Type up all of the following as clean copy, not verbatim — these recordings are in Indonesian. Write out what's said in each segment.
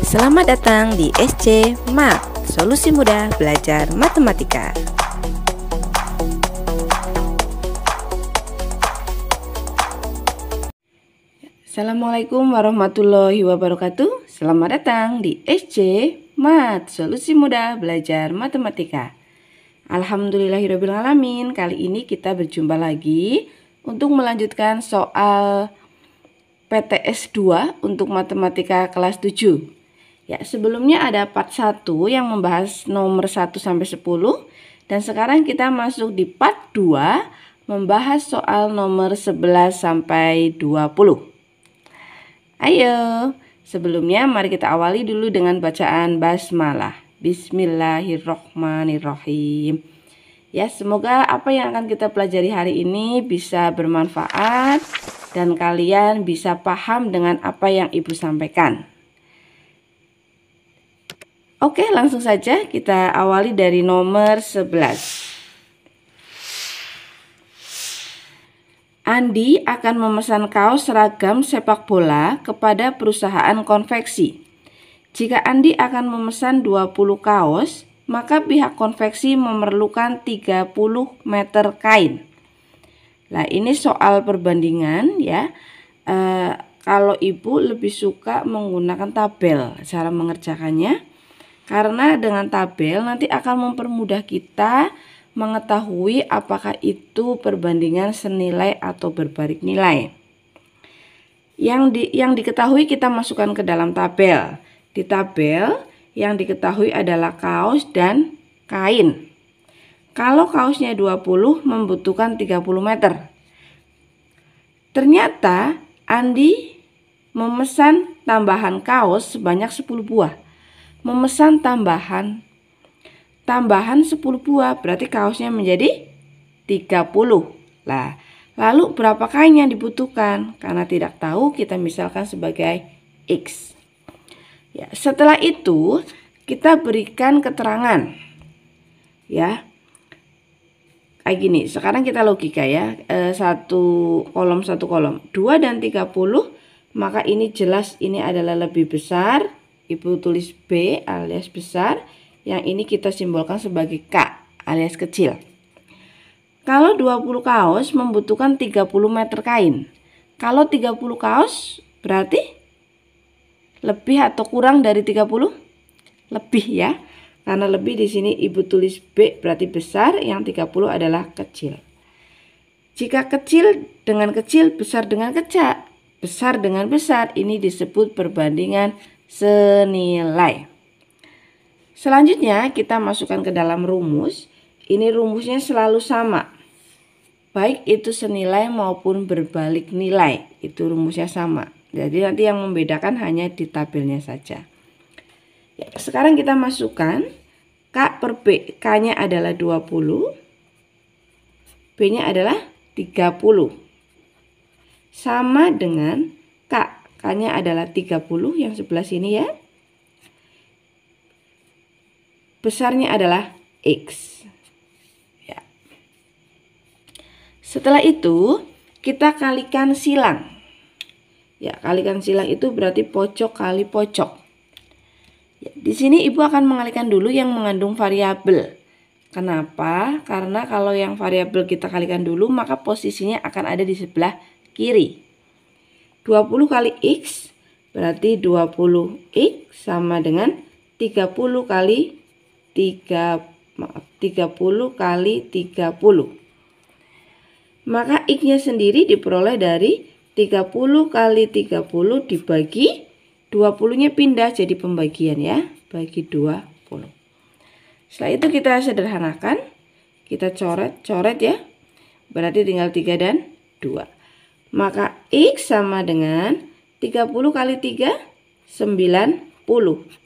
Selamat datang di SC Mat, solusi mudah belajar matematika. Assalamualaikum warahmatullahi wabarakatuh. Selamat datang di SC Mat, solusi mudah belajar matematika. Alhamdulillahirrabbilalamin. Kali ini kita berjumpa lagi untuk melanjutkan soal PTS 2 untuk matematika kelas 7. Ya, sebelumnya ada part 1 yang membahas nomor 1 sampai 10 dan sekarang kita masuk di part 2 membahas soal nomor 11 sampai 20. Ayo, sebelumnya mari kita awali dulu dengan bacaan basmalah. Bismillahirrohmanirrohim. Ya, semoga apa yang akan kita pelajari hari ini bisa bermanfaat dan kalian bisa paham dengan apa yang Ibu sampaikan. Oke, langsung saja kita awali dari nomor 11. Andi akan memesan kaos seragam sepak bola kepada perusahaan konveksi. Jika Andi akan memesan 20 kaos, maka pihak konveksi memerlukan 30 meter kain. Nah, ini soal perbandingan ya. Kalau Ibu lebih suka menggunakan tabel cara mengerjakannya. Karena dengan tabel nanti akan mempermudah kita mengetahui apakah itu perbandingan senilai atau berbalik nilai. Yang diketahui kita masukkan ke dalam tabel. Di tabel yang diketahui adalah kaos dan kain. Kalau kaosnya 20 membutuhkan 30 meter. Ternyata Andi memesan tambahan kaos sebanyak 10 buah. Memesan tambahan 10 buah berarti kaosnya menjadi 30. Lah, lalu berapa kain yang dibutuhkan? Karena tidak tahu kita misalkan sebagai X. Ya, setelah itu kita berikan keterangan. Ya. Kayak gini, sekarang kita logika ya. Satu kolom 2 dan 30, maka ini jelas ini adalah lebih besar. Ibu tulis B alias besar, yang ini kita simbolkan sebagai K alias kecil. Kalau 20 kaos membutuhkan 30 meter kain. Kalau 30 kaos berarti lebih atau kurang dari 30? Lebih ya. Karena lebih di sini Ibu tulis B berarti besar, yang 30 adalah kecil. Jika kecil dengan kecil, besar dengan kecil, besar dengan besar, ini disebut perbandingan senilai. Selanjutnya kita masukkan ke dalam rumus. Ini rumusnya selalu sama. Baik itu senilai maupun berbalik nilai. Itu rumusnya sama. Jadi nanti yang membedakan hanya di tabelnya saja. Ya, sekarang kita masukkan K per B. K-nya adalah 20. B-nya adalah 30. Sama dengan K. K-nya adalah 30 yang sebelah sini ya. Besarnya adalah X. Ya. Setelah itu kita kalikan silang. Ya, kalikan silang itu berarti pojok kali pojok. Ya, di sini Ibu akan mengalihkan dulu yang mengandung variabel. Kenapa? Karena kalau yang variabel kita kalikan dulu maka posisinya akan ada di sebelah kiri. 20 kali X berarti 20X sama dengan 30 kali 30. Maka X-nya sendiri diperoleh dari 30 kali 30 dibagi 20-nya pindah jadi pembagian ya, bagi 20. Setelah itu kita sederhanakan, kita coret ya. Berarti tinggal 3 dan 2. Maka X sama dengan 30 kali 3, 90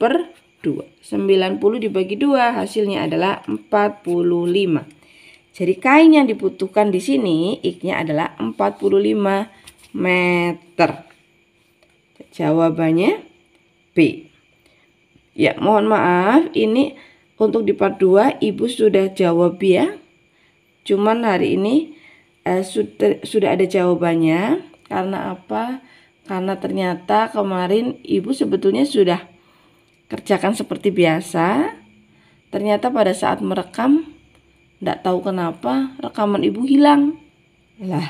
per 2. 90 dibagi 2 hasilnya adalah 45. Jadi kain yang dibutuhkan di sini X-nya adalah 45 meter. Jawabannya B. Ya, mohon maaf ini untuk di part 2 Ibu sudah jawab ya. Cuman hari ini sudah ada jawabannya. Karena apa? Karena ternyata kemarin Ibu sebetulnya sudah kerjakan seperti biasa. Ternyata pada saat merekam, tidak tahu kenapa rekaman ibu hilang. Lah,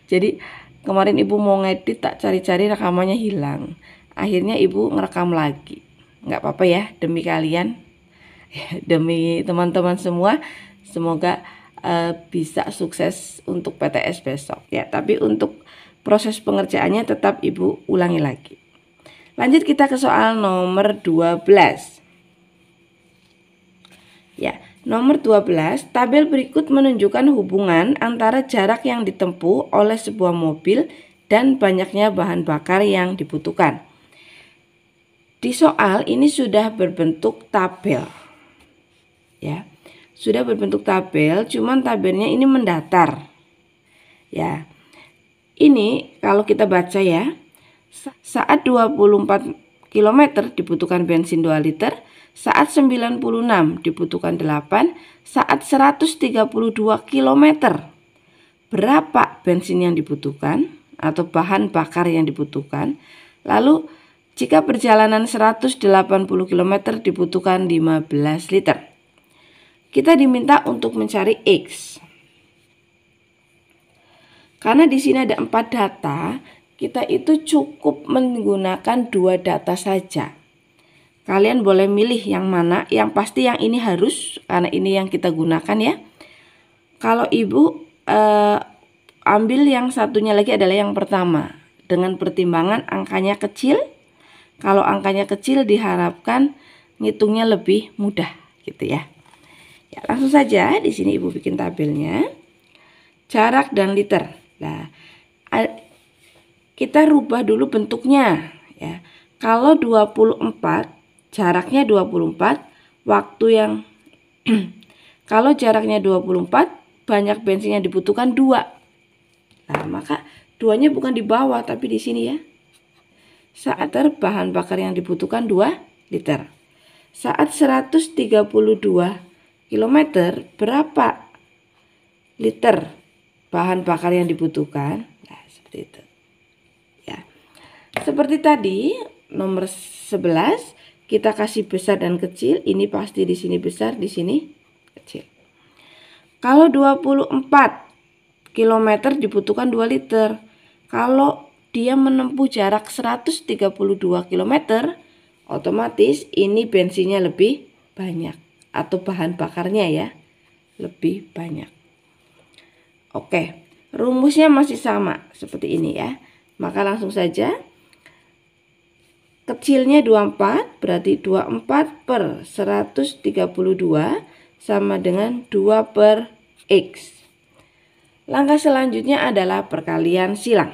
jadi kemarin ibu mau ngedit, tak cari-cari rekamannya hilang. Akhirnya ibu ngerekam lagi. Nggak apa-apa ya, demi kalian, demi teman-teman semua. Semoga bisa sukses untuk PTS besok ya. Tapi untuk proses pengerjaannya tetap ibu ulangi lagi. Lanjut kita ke soal nomor 12. Ya, nomor 12, tabel berikut menunjukkan hubungan antara jarak yang ditempuh oleh sebuah mobil dan banyaknya bahan bakar yang dibutuhkan. Di soal ini sudah berbentuk tabel. Ya. Sudah berbentuk tabel, cuman tabelnya ini mendatar. Ya. Ini kalau kita baca ya, saat 24 km dibutuhkan bensin 2 liter, saat 96 dibutuhkan 8, saat 132 km berapa bensin yang dibutuhkan atau bahan bakar yang dibutuhkan. Lalu jika perjalanan 180 km dibutuhkan 15 liter. Kita diminta untuk mencari X. Karena di sini ada 4 data, kita itu cukup menggunakan 2 data saja. Kalian boleh milih yang mana, yang pasti yang ini harus, karena ini yang kita gunakan ya. Kalau ibu ambil yang satunya lagi adalah yang pertama, dengan pertimbangan angkanya kecil. Kalau angkanya kecil diharapkan ngitungnya lebih mudah gitu ya. Ya, langsung saja di sini ibu bikin tabelnya. Jarak dan liter. Nah, kita rubah dulu bentuknya ya. Kalau 24, jaraknya 24, waktu yang kalau jaraknya 24, banyak bensin yang dibutuhkan 2. Nah, maka 2-nya bukan di bawah tapi di sini ya. Saat bahan bakar yang dibutuhkan 2 liter. Saat 132 km berapa liter bahan bakar yang dibutuhkan? Nah, seperti itu. Ya. Seperti tadi nomor 11 kita kasih besar dan kecil, ini pasti di sini besar, di sini kecil. Kalau 24 km dibutuhkan 2 liter. Kalau dia menempuh jarak 132 km, otomatis ini bensinnya lebih banyak atau bahan bakarnya ya lebih banyak. Oke, rumusnya masih sama seperti ini ya. Maka langsung saja. Kecilnya 24 berarti 24 per 132 sama dengan 2 per X. Langkah selanjutnya adalah perkalian silang.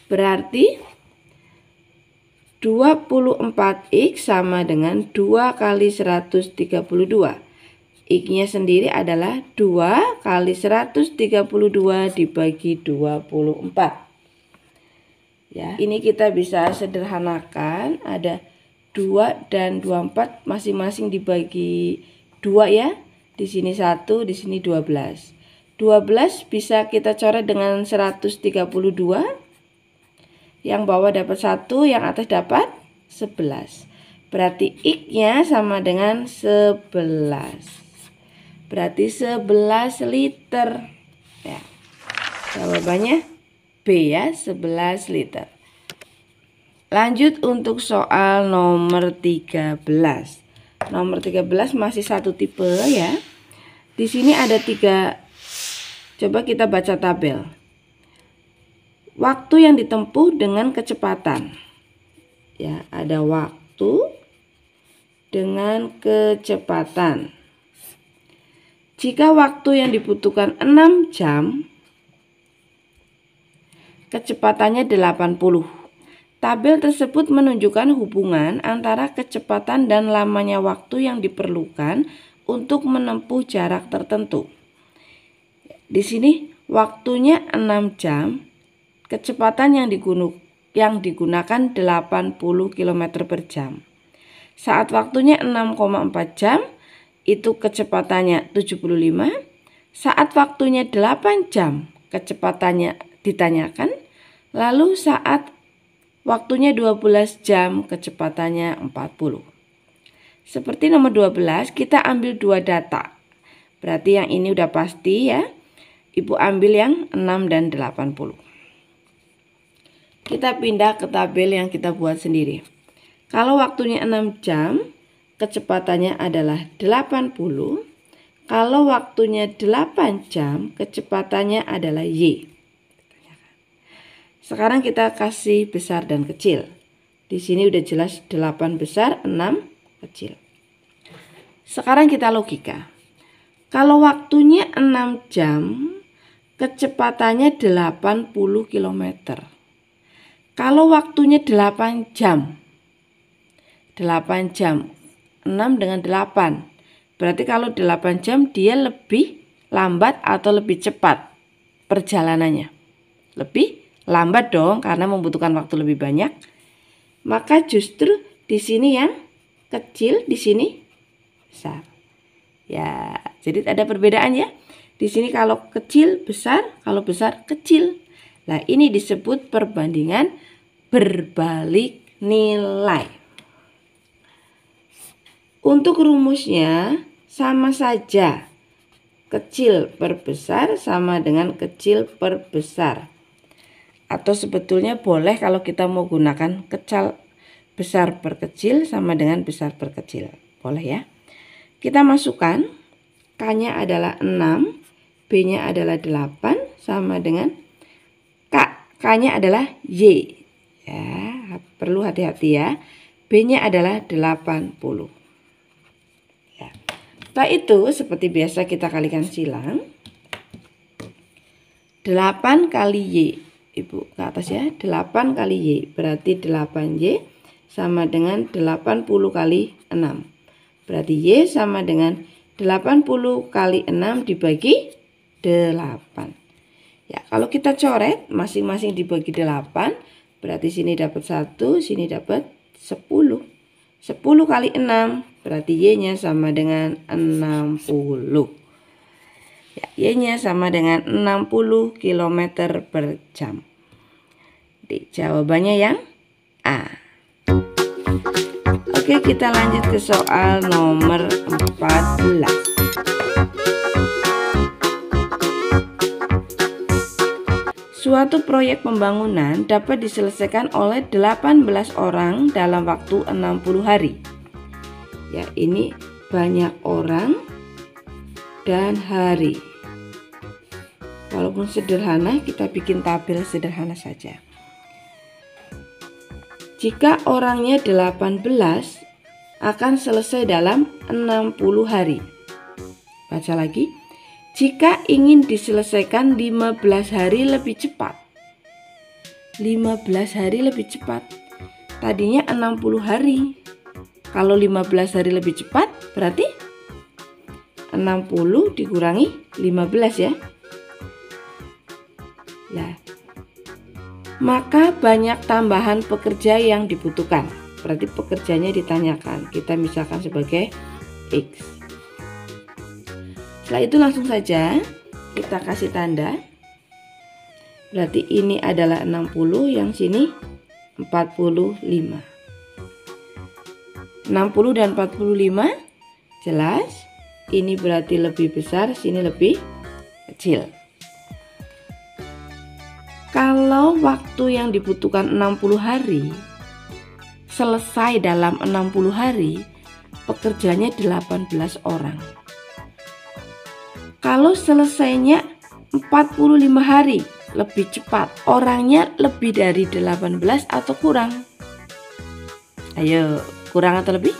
Berarti 24X sama dengan 2 kali 132. X-nya sendiri adalah 2 kali 132 dibagi 24. Ya, ini kita bisa sederhanakan, ada 2 dan 24 masing-masing dibagi 2 ya. Di sini 1, di sini 12. 12 bisa kita coret dengan 132. Yang bawah dapat 1, yang atas dapat 11. Berarti X-nya sama dengan 11. Berarti 11 liter. Ya. Jawabannya B ya, 11 liter. Lanjut untuk soal nomor 13. Nomor 13 masih satu tipe ya. Di sini ada 3. Coba kita baca tabel. Waktu yang ditempuh dengan kecepatan. Ya, ada waktu dengan kecepatan. Jika waktu yang dibutuhkan 6 jam, kecepatannya 80. Tabel tersebut menunjukkan hubungan antara kecepatan dan lamanya waktu yang diperlukan untuk menempuh jarak tertentu. Di sini waktunya 6 jam. Kecepatan yang digunakan 80 km per jam. Saat waktunya 6,4 jam, itu kecepatannya 75. Saat waktunya 8 jam, kecepatannya ditanyakan. Lalu saat Waktunya 12 jam, kecepatannya 40. Seperti nomor 12, kita ambil dua data. Berarti yang ini udah pasti ya. Ibu ambil yang 6 dan 80. Kita pindah ke tabel yang kita buat sendiri. Kalau waktunya 6 jam, kecepatannya adalah 80. Kalau waktunya 8 jam, kecepatannya adalah Y. Sekarang kita kasih besar dan kecil. Di sini udah jelas 8 besar, 6 kecil. Sekarang kita logika. Kalau waktunya 6 jam, kecepatannya 80 km. Kalau waktunya 8 jam, 6 dengan 8. Berarti kalau 8 jam dia lebih lambat atau lebih cepat perjalanannya. Lebih lambat dong karena membutuhkan waktu lebih banyak. Maka justru di sini yang kecil, di sini besar. Ya, jadi ada perbedaan ya. Di sini kalau kecil besar, kalau besar kecil. Nah, ini disebut perbandingan berbalik nilai. Untuk rumusnya sama saja. Kecil per besar sama dengan kecil per besar. Atau sebetulnya boleh kalau kita mau gunakan besar per kecil sama dengan besar per kecil. Boleh ya. Kita masukkan. K-nya adalah 6. B-nya adalah 8. Sama dengan K. K-nya adalah Y. Ya, perlu hati-hati ya. B-nya adalah 80. Ya. Setelah itu seperti biasa kita kalikan silang. 8 kali Y. Ibu ke atas ya, 8 kali Y berarti 8Y sama dengan 80 kali 6. Berarti Y sama dengan 80 kali 6 dibagi 8. Ya, kalau kita coret masing-masing dibagi 8, berarti sini dapat 1, sini dapat 10. 10 kali 6 berarti Y-nya sama dengan 60. Ya, Y-nya sama dengan 60 km per jam. Jadi, jawabannya yang A. Oke, kita lanjut ke soal nomor 14. Suatu proyek pembangunan dapat diselesaikan oleh 18 orang dalam waktu 60 hari. Ya, ini banyak orang dan hari. Walaupun sederhana, kita bikin tabel sederhana saja. Jika orangnya 18 akan selesai dalam 60 hari. Baca lagi. Jika ingin diselesaikan 15 hari lebih cepat. 15 hari lebih cepat. Tadinya 60 hari. Kalau 15 hari lebih cepat berarti 60 dikurangi 15 ya. Nah, maka banyak tambahan pekerja yang dibutuhkan. Berarti pekerjanya ditanyakan. Kita misalkan sebagai X. Setelah itu langsung saja kita kasih tanda. Berarti ini adalah 60, yang sini 45. 60 dan 45 jelas. Ini berarti lebih besar, sini lebih kecil. Kalau waktu yang dibutuhkan 60 hari, selesai dalam 60 hari, pekerjanya 18 orang. Kalau selesainya 45 hari, lebih cepat. Orangnya lebih dari 18 atau kurang? Ayo, kurang atau lebih?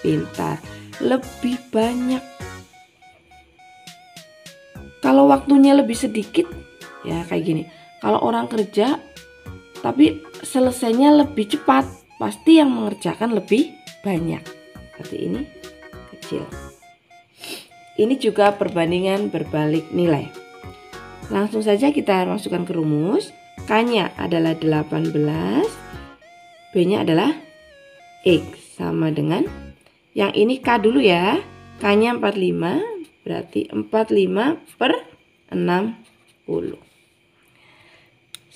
Pintar. Lebih banyak. Kalau waktunya lebih sedikit, ya kayak gini. Kalau orang kerja tapi selesainya lebih cepat, pasti yang mengerjakan lebih banyak. Seperti ini kecil. Ini juga perbandingan berbalik nilai. Langsung saja kita masukkan ke rumus. K-nya adalah 18, B-nya adalah X sama dengan, yang ini K dulu ya. K-nya 45, berarti 45 per 60.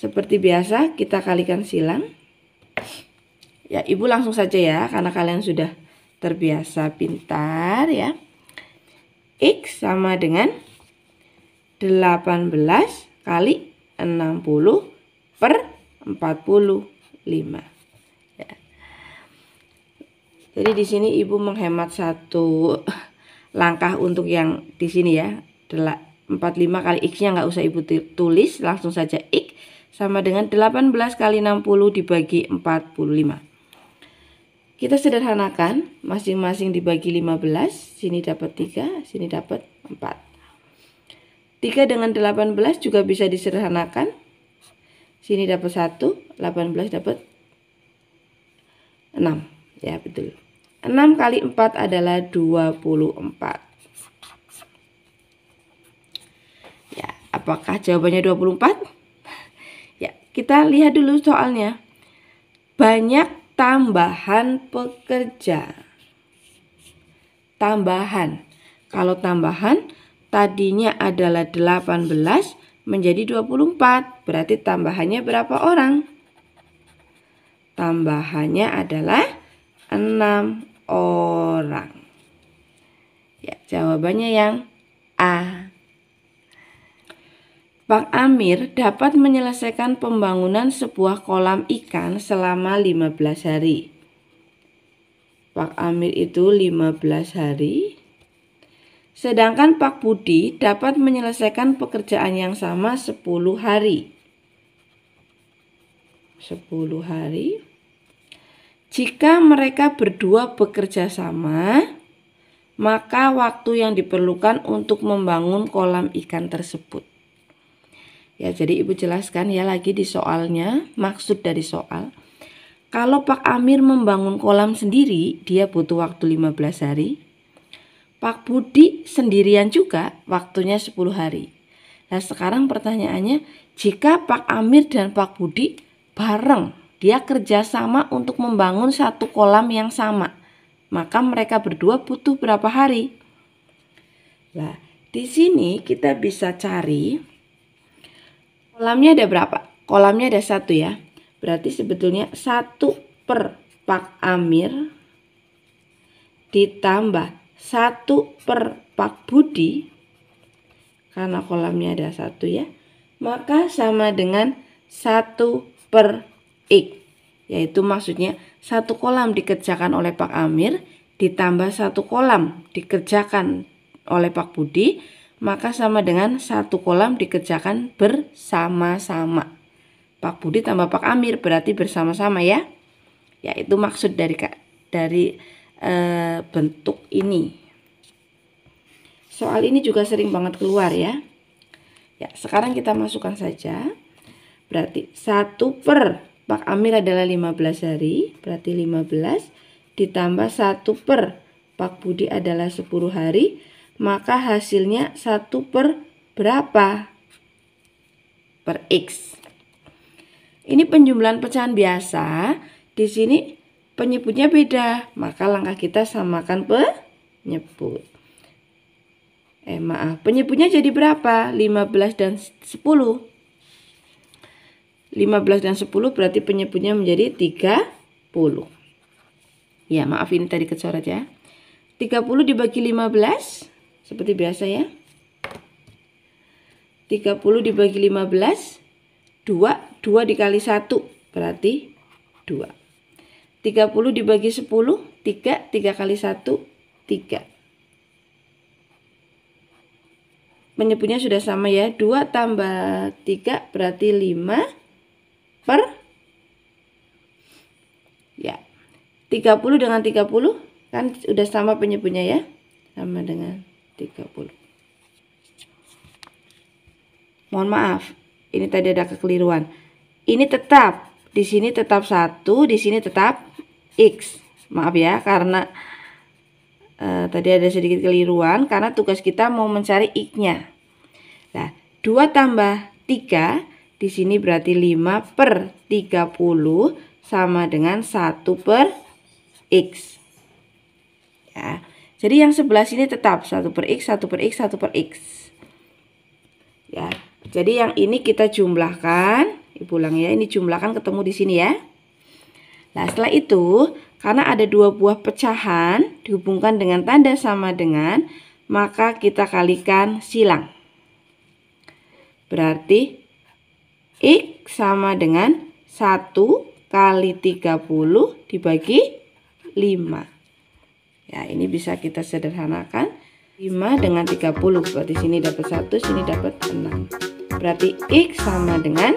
Seperti biasa kita kalikan silang. Ya, Ibu langsung saja ya, karena kalian sudah terbiasa pintar ya. X sama dengan 18 kali 60 per 45. Ya. Jadi di sini Ibu menghemat satu langkah untuk yang di sini ya. 45 kali X-nya nggak usah Ibu tulis, langsung saja X sama dengan 18 kali 60 dibagi 45. Kita sederhanakan, masing-masing dibagi 15, sini dapat 3, sini dapat 4. 3 dengan 18 juga bisa disederhanakan. Sini dapat 1, 18 dapat 6. Ya, betul. 6 kali 4 adalah 24. Ya, apakah jawabannya 24? Ya, kita lihat dulu soalnya. Banyak tambahan pekerja. Tambahan. Kalau tambahan tadinya adalah 18 menjadi 24. Berarti tambahannya berapa orang? Tambahannya adalah 6 orang. Ya, jawabannya yang A. Pak Amir dapat menyelesaikan pembangunan sebuah kolam ikan selama 15 hari. Pak Amir itu 15 hari. Sedangkan Pak Budi dapat menyelesaikan pekerjaan yang sama 10 hari. 10 hari. Jika mereka berdua bekerja sama, maka waktu yang diperlukan untuk membangun kolam ikan tersebut. Ya, jadi Ibu jelaskan ya lagi di soalnya, maksud dari soal. Kalau Pak Amir membangun kolam sendiri, dia butuh waktu 15 hari. Pak Budi sendirian juga, waktunya 10 hari. Nah, sekarang pertanyaannya, jika Pak Amir dan Pak Budi bareng, dia kerjasama untuk membangun satu kolam yang sama, maka mereka berdua butuh berapa hari? Nah, di sini kita bisa cari kolamnya ada berapa? Kolamnya ada 1 ya. Berarti sebetulnya 1 per Pak Amir ditambah 1 per Pak Budi, karena kolamnya ada 1 ya, maka sama dengan 1 per X. Yaitu maksudnya 1 kolam dikerjakan oleh Pak Amir ditambah 1 kolam dikerjakan oleh Pak Budi, maka sama dengan 1 kolam dikerjakan bersama-sama. Pak Budi tambah Pak Amir berarti bersama-sama ya. Ya, itu maksud dari bentuk ini. Soal ini juga sering banget keluar ya. Ya, sekarang kita masukkan saja. Berarti 1 per Pak Amir adalah 15 hari, berarti 15 ditambah 1 per Pak Budi adalah 10 hari. Maka hasilnya 1 per berapa? Per X. Ini penjumlahan pecahan biasa. Di sini penyebutnya beda. Maka langkah kita samakan penyebut. Penyebutnya jadi berapa? 15 dan 10. 15 dan 10 berarti penyebutnya menjadi 30. Ya, maaf ini tadi kecoret ya. 30 dibagi 15. Seperti biasa ya. 30 dibagi 15, 2 dikali 1, berarti 2. 30 dibagi 10, 3 kali 1, 3. Penyebutnya sudah sama ya, 2 tambah 3 berarti 5 per, ya, 30 dengan 30, kan sudah sama penyebutnya ya, sama dengan 30. Mohon maaf, ini tadi ada kekeliruan. Ini tetap, di sini tetap 1, di sini tetap X. Maaf ya, karena tadi ada sedikit keliruan, karena tugas kita mau mencari X-nya. Nah, 2 tambah 3, di sini berarti 5 per 30 sama dengan 1 per X. Ya. Jadi yang sebelah sini tetap 1 per X, 1 per X, 1 per X. Ya, jadi yang ini kita jumlahkan. Ibu ulang ya, ini jumlahkan ketemu di sini ya. Nah, setelah itu, karena ada dua buah pecahan dihubungkan dengan tanda sama dengan, maka kita kalikan silang. Berarti X sama dengan 1 kali 30 dibagi 5. Ya, ini bisa kita sederhanakan. 5 dengan 30, berarti sini dapat 1, sini dapat 6. Berarti X sama dengan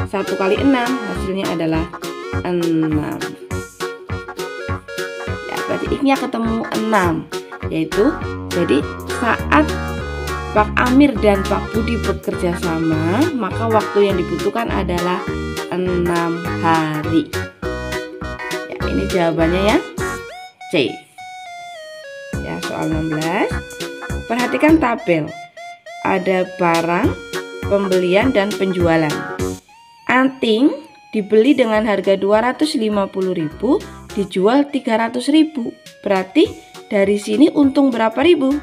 1 kali 6, hasilnya adalah 6. Ya, berarti X-nya ketemu 6. Yaitu, jadi saat Pak Amir dan Pak Budi bekerja sama, maka waktu yang dibutuhkan adalah 6 hari. Ya, ini jawabannya ya, C. Ya, soal 16. Perhatikan tabel. Ada barang, pembelian dan penjualan. Anting dibeli dengan harga 250.000, dijual 300.000. Berarti dari sini untung berapa ribu?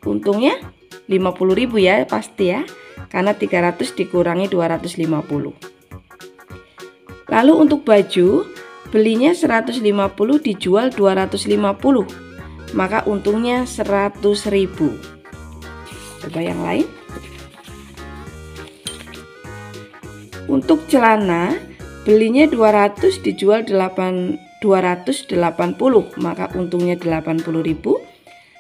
Untungnya 50.000 ya, pasti ya. Karena 300 dikurangi 250. Lalu untuk baju, belinya 150, dijual 250. Maka untungnya 100.000. Coba yang lain. Untuk celana, belinya 200, dijual 280, maka untungnya 80.000.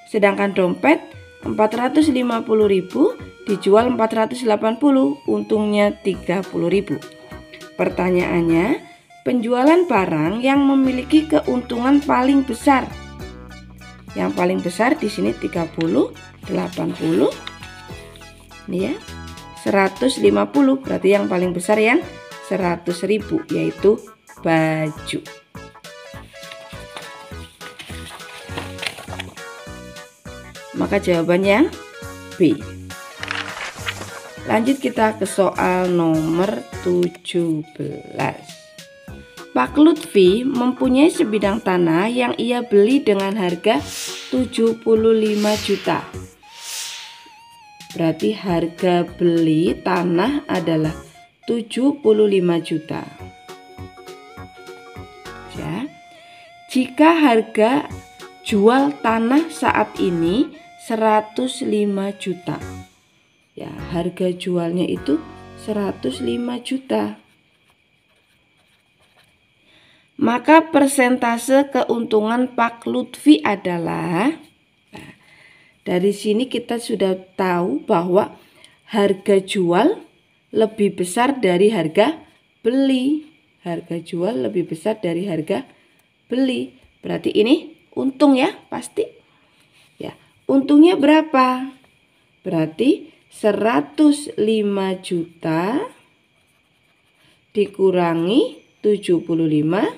Sedangkan dompet 450.000, dijual 480, untungnya 30.000. Pertanyaannya, penjualan barang yang memiliki keuntungan paling besar. Yang paling besar di sini 30, 80. Ini ya. 150, berarti yang paling besar yang 100.000, yaitu baju. Maka jawabannya yang B. Lanjut kita ke soal nomor 17. Pak Lutfi mempunyai sebidang tanah yang ia beli dengan harga 75 juta. Berarti harga beli tanah adalah 75 juta. Ya. Jika harga jual tanah saat ini 105 juta. Ya, harga jualnya itu 105 juta. Maka persentase keuntungan Pak Lutfi adalah, nah, dari sini kita sudah tahu bahwa harga jual lebih besar dari harga beli. Harga jual lebih besar dari harga beli. Berarti ini untung ya, pasti. Ya, untungnya berapa? Berarti 105 juta dikurangi 75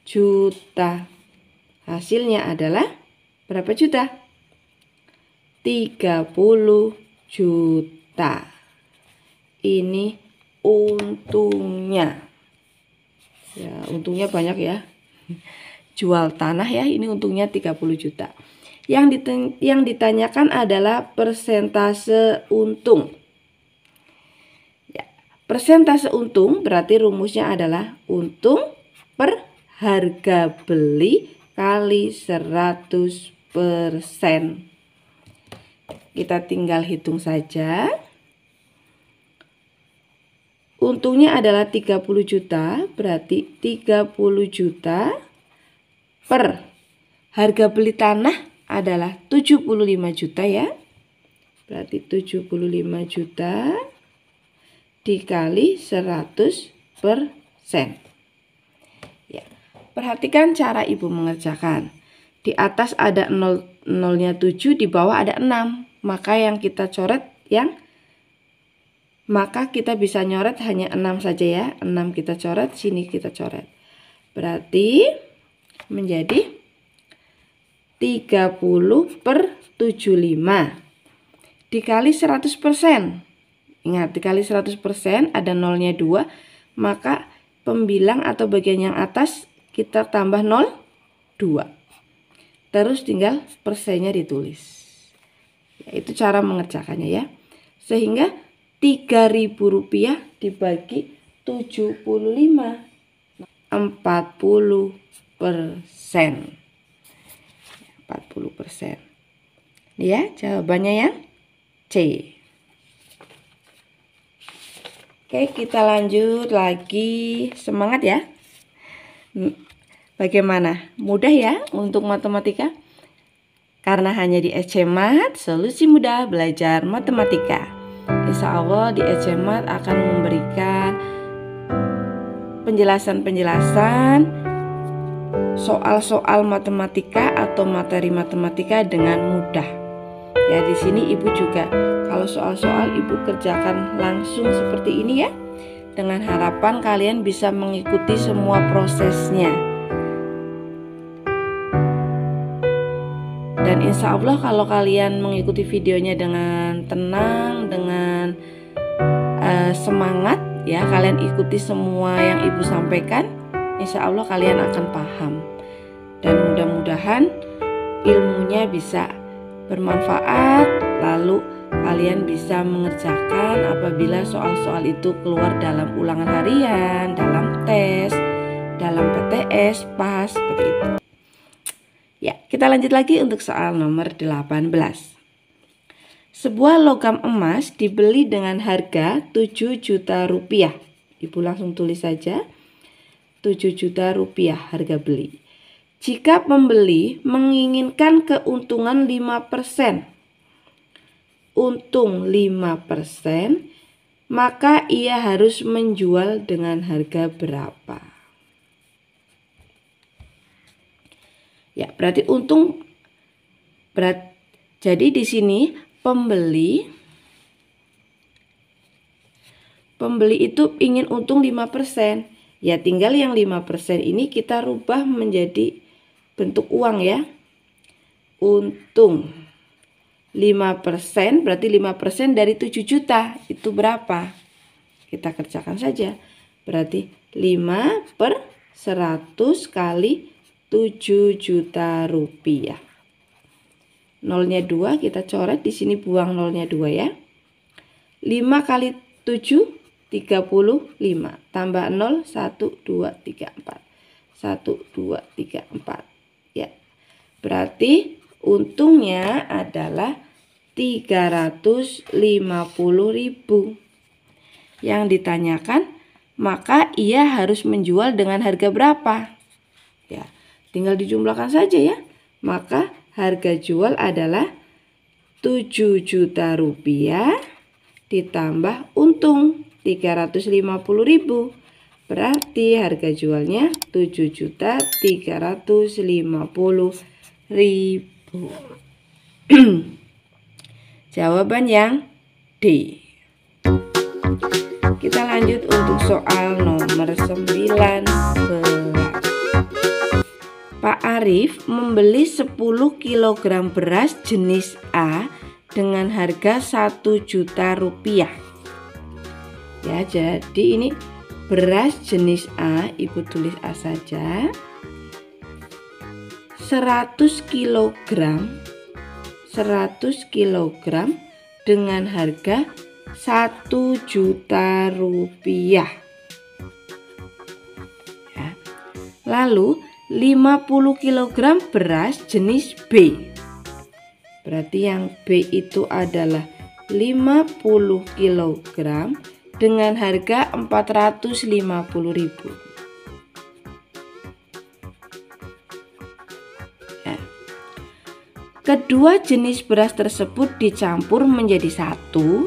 juta. Hasilnya adalah berapa juta? 30 juta. Ini untungnya. Ya, untungnya banyak ya. Jual tanah ya, ini untungnya 30 juta. Yang ditanyakan adalah persentase untung. Ya, persentase untung berarti rumusnya adalah untung per harga beli kali 100%. Kita tinggal hitung saja. Untungnya adalah 30 juta, berarti 30 juta per harga beli tanah adalah 75 juta ya. Berarti 75 juta dikali 100%. Ya. Perhatikan cara Ibu mengerjakan. Di atas ada 0-nya 7, di bawah ada 6. Maka yang kita coret maka kita bisa nyoret hanya 6 saja ya. 6 kita coret, sini kita coret. Berarti menjadi 30 per 75 dikali 100%. Ingat, dikali 100% ada 0-nya 2, maka pembilang atau bagian yang atas kita tambah 0, 2. Terus tinggal persennya ditulis. Ya, itu cara mengerjakannya ya. Sehingga Rp3.000 dibagi 75, 40%. 40%. Ya, jawabannya yang C. Oke, kita lanjut lagi. Semangat ya. Bagaimana? Mudah ya untuk matematika? Karena hanya di SCMAT, solusi mudah belajar matematika. Insya Allah di SCMAT akan memberikan penjelasan-penjelasan soal-soal matematika atau materi matematika dengan mudah. Ya, di sini Ibu juga kalau soal-soal Ibu kerjakan langsung seperti ini ya. Dengan harapan kalian bisa mengikuti semua prosesnya. Dan insya Allah kalau kalian mengikuti videonya dengan tenang, dengan semangat ya, kalian ikuti semua yang Ibu sampaikan, insya Allah kalian akan paham. Dan mudah-mudahan ilmunya bisa bermanfaat, lalu kalian bisa mengerjakan apabila soal-soal itu keluar dalam ulangan harian, dalam tes, dalam PTS, PAS, seperti itu. Ya, kita lanjut lagi untuk soal nomor 18. Sebuah logam emas dibeli dengan harga 7 juta rupiah. Ibu langsung tulis saja 7 juta rupiah harga beli. Jika pembeli menginginkan keuntungan 5%, untung 5%, maka ia harus menjual dengan harga berapa? Ya, berarti untung jadi di sini pembeli itu ingin untung 5%. Ya, tinggal yang 5% ini kita rubah menjadi bentuk uang ya. Untung 5%, berarti 5% dari 7 juta itu berapa? Kita kerjakan saja. Berarti 5/100 kali 7 juta rupiah. Nolnya 2, kita coret di sini, buang nolnya 2 ya. 5 kali 7 35, tambah 0 1 2 3 4. 1 2 3 4. Ya. Berarti untungnya adalah 350.000. Yang ditanyakan, maka ia harus menjual dengan harga berapa? Ya. Tinggal dijumlahkan saja ya. Maka harga jual adalah 7 juta rupiah ditambah untung 350.000. Berarti harga jualnya 7.350.000. Jawaban yang D. Kita lanjut untuk soal nomor 19. Pak Arif membeli 10 kg beras jenis A dengan harga 1 juta rupiah. Ya, jadi ini beras jenis A, Ibu tulis A saja. 100 kg dengan harga 1 juta rupiah. Ya. Lalu 50 kg beras jenis B. Berarti yang B itu adalah 50 kg dengan harga 450.000. Ya. Kedua jenis beras tersebut dicampur menjadi satu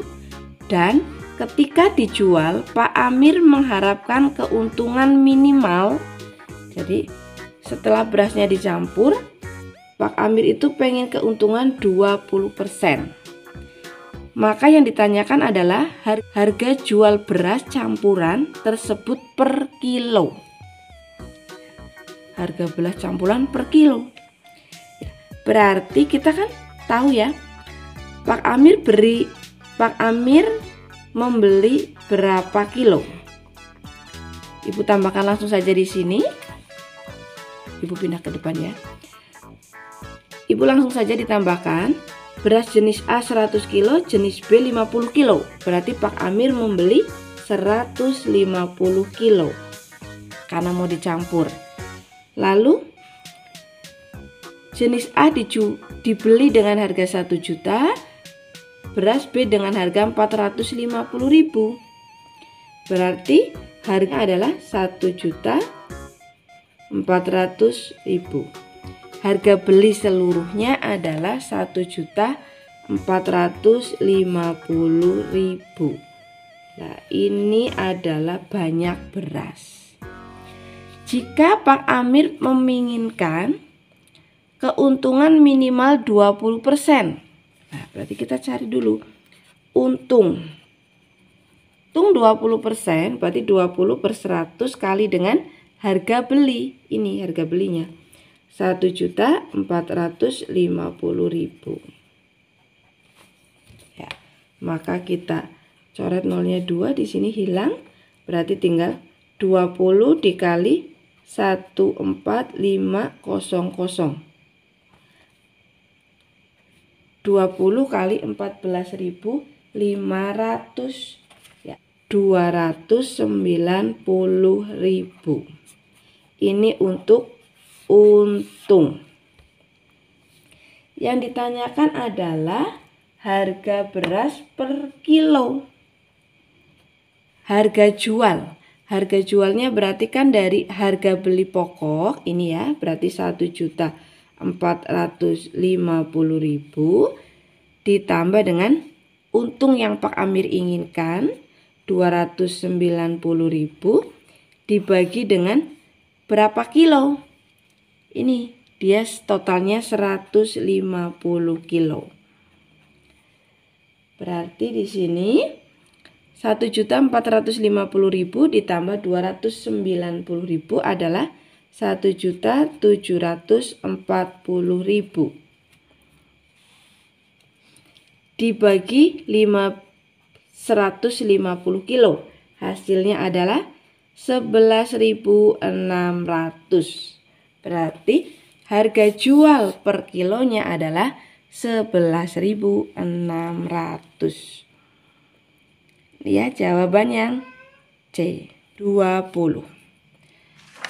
dan ketika dijual Pak Amir mengharapkan keuntungan minimal. Jadi setelah berasnya dicampur, Pak Amir itu pengen keuntungan 20%. Maka yang ditanyakan adalah harga jual beras campuran tersebut per kilo. Harga beras campuran per kilo. Berarti kita kan tahu ya, Pak Amir membeli berapa kilo? Ibu tambahkan langsung saja di sini. Ibu pindah ke depan ya. Ibu langsung saja ditambahkan beras jenis A 100 kg, jenis B 50 kg. Berarti Pak Amir membeli 150 kilo karena mau dicampur. Lalu jenis A dibeli dengan harga 1 juta, beras B dengan harga 450.000. Berarti harga adalah 1.400.000. Harga beli seluruhnya adalah 1.450.000. Nah, ini adalah banyak beras. Jika Pak Amir menginginkan keuntungan minimal 20%. Nah, berarti kita cari dulu untung. Untung 20%, berarti 20 per 100 kali dengan harga beli. Ini harga belinya 1.450.000. Ya, maka kita coret nolnya 2, di sini hilang. Berarti tinggal 20 dikali 1.4500. 20 kali 14.500, ya, 290.000. Ini untuk untung. Yang ditanyakan adalah harga beras per kilo. Harga jual. Harga jualnya berarti kan dari harga beli pokok ini ya, berarti 1.450.000 ditambah dengan untung yang Pak Amir inginkan 290.000 dibagi dengan berapa kilo. Ini dia totalnya 150 kilo. Berarti di sini 1.450.000 ditambah 290.000 adalah 1.740.000 dibagi 150 kilo. Hasilnya adalah 11.600. Berarti harga jual per kilonya adalah 11.600. Ya, jawaban yang C, 20.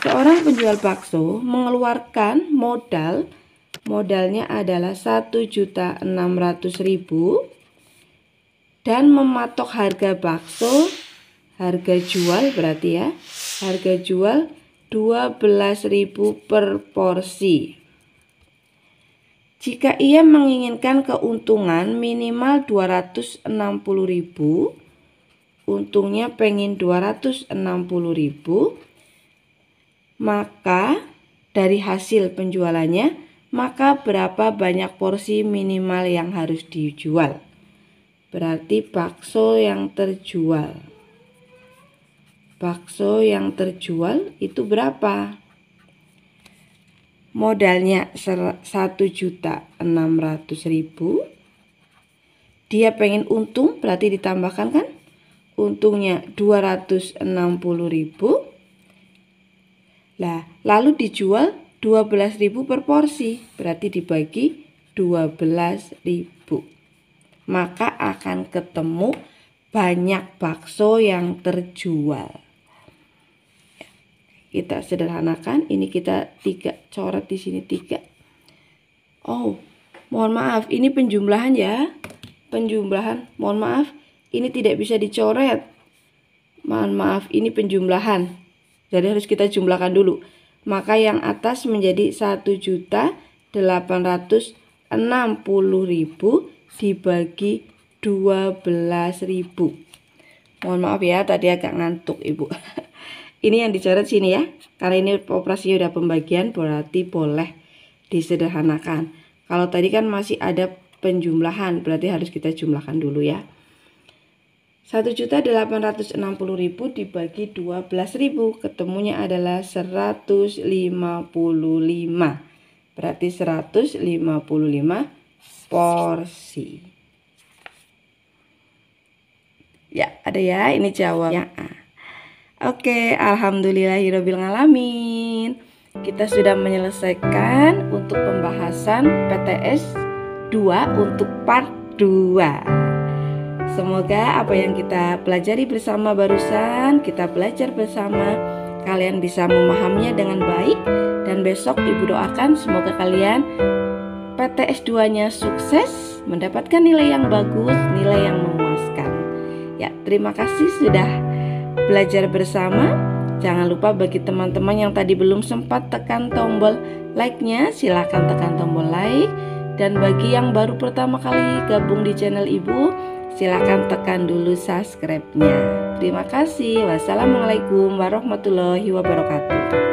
Seorang penjual bakso mengeluarkan modalnya adalah 1.600.000 dan mematok harga bakso, harga jual berarti ya, harga jual 12.000 per porsi. Jika ia menginginkan keuntungan minimal 260.000, untungnya pengen 260.000, maka dari hasil penjualannya, maka berapa banyak porsi minimal yang harus dijual? Berarti bakso yang terjual. Bakso yang terjual itu berapa? Modalnya 1.600.000. Dia pengen untung, berarti ditambahkan kan? Untungnya 260.000. Nah, lalu dijual 12.000 per porsi, berarti dibagi 12.000. Maka akan ketemu banyak bakso yang terjual. Kita sederhanakan, ini kita 3 coret di sini 3. Oh, mohon maaf, ini penjumlahan ya. Penjumlahan, mohon maaf, ini tidak bisa dicoret. Mohon maaf, ini penjumlahan. Jadi harus kita jumlahkan dulu. Maka yang atas menjadi 1.860.000 dibagi 12.000. Mohon maaf ya, tadi agak ngantuk Ibu. Ini yang dicoret sini ya. Karena ini operasinya udah pembagian, berarti boleh disederhanakan. Kalau tadi kan masih ada penjumlahan, berarti harus kita jumlahkan dulu ya. 1.860.000 dibagi 12.000, ketemunya adalah 155. Berarti 155 porsi. Ya, ada ya, ini jawabnya A. Oke, alhamdulillahirobbilalamin. Kita sudah menyelesaikan untuk pembahasan PTS 2 untuk part 2. Semoga apa yang kita pelajari bersama barusan, kita belajar bersama, kalian bisa memahaminya dengan baik. Dan besok Ibu doakan semoga kalian PTS 2-nya sukses, mendapatkan nilai yang bagus, nilai yang memuaskan. Ya, terima kasih sudah belajar bersama. Jangan lupa bagi teman-teman yang tadi belum sempat tekan tombol like-nya, silahkan tekan tombol like. Dan bagi yang baru pertama kali gabung di channel Ibu, silahkan tekan dulu subscribe-nya. Terima kasih. Wassalamualaikum warahmatullahi wabarakatuh.